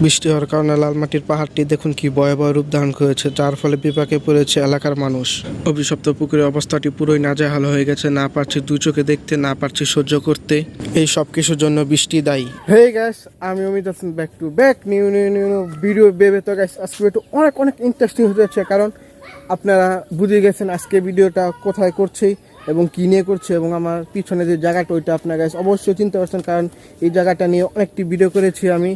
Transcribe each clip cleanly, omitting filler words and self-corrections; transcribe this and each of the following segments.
বৃষ্টি হওয়ার কারণে লালমাটির পাহাড়টি দেখুন কি ভয়াবহ রূপ ধারণ করেছে, যার ফলে বিপাকে পড়েছে এলাকার মানুষ। অভিশপ্ত পুকুরের অবস্থাটি পুরোই নাজেহাল হয়ে গেছে, না পারছি দুই চোখে দেখতে, না পারছি সহ্য করতে। এই সব কিছুর জন্য বৃষ্টি দায়ী। হে গাইস, আমি Amit Hasan, back to back new new new video বেবে। তো গাইস, আজকে একটু অনেক ইন্টারেস্টিং হতে যাচ্ছে, কারণ আপনারা বুঝে গেছেন আজকে ভিডিওটা কোথায় করছি এবং কী নিয়ে করছে, এবং আমার পিছনে যে জায়গাটা ওইটা আপনারা গাইস অবশ্যই চিনতে পারছেন, কারণ এই জায়গাটা নিয়ে অনেকটি ভিডিও করেছি আমি,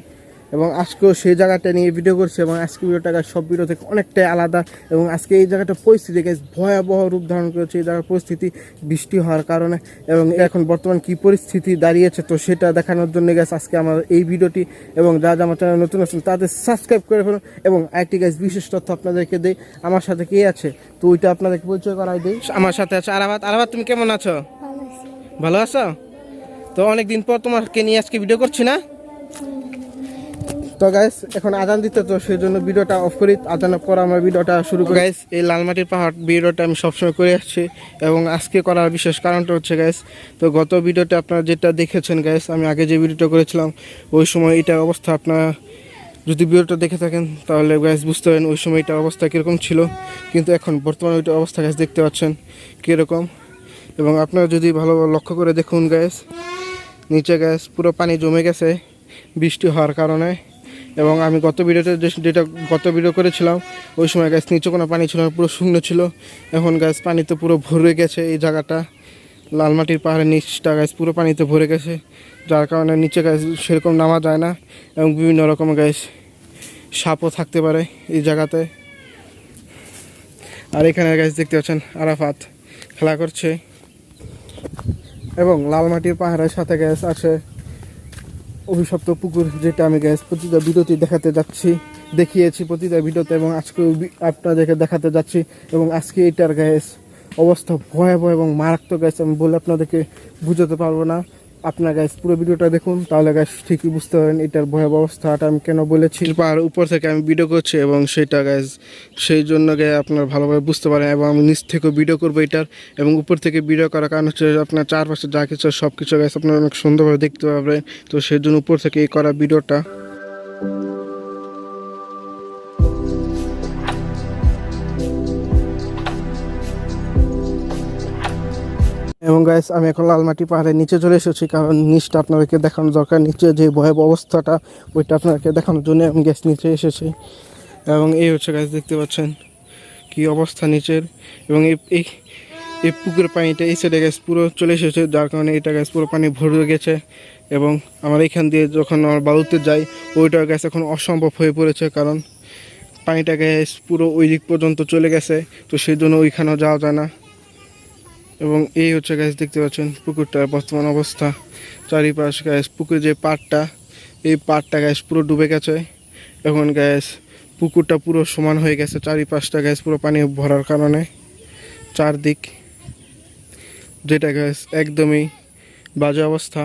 এবং আজকেও সেই জায়গাটা নিয়ে ভিডিও করছি। এবং আজকে ভিডিওটা সব ভিডিও থেকে অনেকটাই আলাদা, এবং আজকে এই জায়গাটা পরিস্থিতি গাইস ভয়াবহ রূপ ধারণ করেছে। এই জায়গার পরিস্থিতি বৃষ্টি হওয়ার কারণে, এবং এখন বর্তমান কি পরিস্থিতি দাঁড়িয়েছে তো সেটা দেখানোর জন্য গাইস আজকে আমার এই ভিডিওটি। এবং যারা আমার চ্যানেল নতুন আছেন তাদের সাবস্ক্রাইব করে ফেলুন। এবং আরেকটি গাইস বিশেষ তথ্য আপনাদেরকে দেই, আমার সাথে কে আছে তো ওইটা আপনাদেরকে পরিচয় করাই দিই। আমার সাথে আছে আরাবাত। আরাবাত, তুমি কেমন আছো? ভালো আছো? তো অনেকদিন পর তোমাকে নিয়ে আজকে ভিডিও করছি না? তো গাইস এখন আজান দিতে, তো সেই জন্য ভিডিওটা অফ করি, আজানের পর আমার ভিডিওটা শুরু করি। গাইস, এই লালমাটির পাহাড় ভিডিওটা আমি সবসময় করে আসছি, এবং আজকে করার বিশেষ কারণটা হচ্ছে গাইস, তো গত ভিডিওতে আপনারা যেটা দেখেছেন গাইস, আমি আগে যে ভিডিওটা করেছিলাম ওই সময় এটার অবস্থা, আপনারা যদি ভিডিওটা দেখে থাকেন তাহলে গাইস বুঝতে পারেন ওই সময় এটার অবস্থা কীরকম ছিল, কিন্তু এখন বর্তমানে ওইটার অবস্থা গাইস দেখতে পাচ্ছেন কীরকম। এবং আপনারা যদি ভালো লক্ষ্য করে দেখুন গাইস, নিচে গ্যাস পুরো পানি জমে গেছে বৃষ্টি হওয়ার কারণে। এবং আমি গত ভিডিও করেছিলাম ওই সময় গ্যাস নিচে কোনো পানি ছিল না, পুরো শুকনো ছিল। এখন গ্যাস পানিতে পুরো ভরে গেছে এই জায়গাটা, লালমাটির পাহাড়ের নিচটা গ্যাস পুরো পানিতে ভরে গেছে, যার কারণে নিচে গ্যাস সেরকম নামা যায় না, এবং বিভিন্ন রকম গ্যাস সাপও থাকতে পারে এই জায়গাতে। আর এখানে গ্যাস দেখতে পাচ্ছেন আরাফাত খেলা করছে, এবং লালমাটির পাহাড়ের সাথে গ্যাস আছে অভিশপ্ত পুকুর, যেটা আমি গ্যাস প্রতিটা ভিডিওতে দেখিয়েছি প্রতিটা ভিডিওতে, এবং আজকে আপনাদেরকে দেখাতে যাচ্ছি। এবং আজকে এটার গ্যাস অবস্থা ভয়াবহ এবং মারাত্মক গ্যাস, আমি বলে আপনাদেরকে বুঝাতে পারবো না। আপনার গ্যাস পুরো ভিডিওটা দেখুন, তাহলে গ্যাস ঠিকই বুঝতে পারেন এটার ভয়াবহ অবস্থাটা আমি কেন বলেছি। পাহাড় উপর থেকে আমি ভিডিও করছি, এবং সেটা গ্যাস সেই জন্য গ্যাস আপনার ভালোভাবে বুঝতে পারেন, এবং আমি নিচ থেকেও ভিডিও করবো এটার। এবং উপর থেকে ভিডিও করার কারণ হচ্ছে আপনার চারপাশে যা কিছু সব কিছু গ্যাস আপনারা অনেক সুন্দরভাবে দেখতে পাবেন, তো সেই জন্য উপর থেকে এই করা ভিডিওটা। এবং গাইস, আমি এখন লালমাটি পাহাড়ের নিচে চলে এসেছি, কারণ নিচটা আপনাদেরকে দেখানো দরকার। নিচে যে ভয়াবহ অবস্থাটা ওইটা আপনাদেরকে দেখানোর জন্য আমি গ্যাস নিচে এসেছি। এবং এই হচ্ছে গাছ দেখতে পাচ্ছেন কি অবস্থা নিচের, এবং এই পুকুরের পানিটা এই সাইডে গ্যাস পুরো চলে এসেছে, যার কারণে এটা গ্যাস পুরো পানি ভরে গেছে। এবং আমার এখান দিয়ে যখন আমার বালুতে যাই ওইটা গ্যাস এখন অসম্ভব হয়ে পড়েছে, কারণ পানিটা গ্যাস পুরো ওই দিক পর্যন্ত চলে গেছে, তো সেই জন্য ওইখানেও যাওয়া যায় না। এবং এই হচ্ছে গ্যাস দেখতে পাচ্ছেন পুকুরটার বর্তমান অবস্থা। চারিপাশ গ্যাস পুকুরের যে পাড়টা, এই পাড়টা গ্যাস পুরো ডুবে গেছে। এখন গ্যাস পুকুরটা পুরো সমান হয়ে গেছে, চারিপাশটা গ্যাস পুরো পানি ভরার কারণে চারদিক, যেটা গ্যাস একদমই বাজে অবস্থা।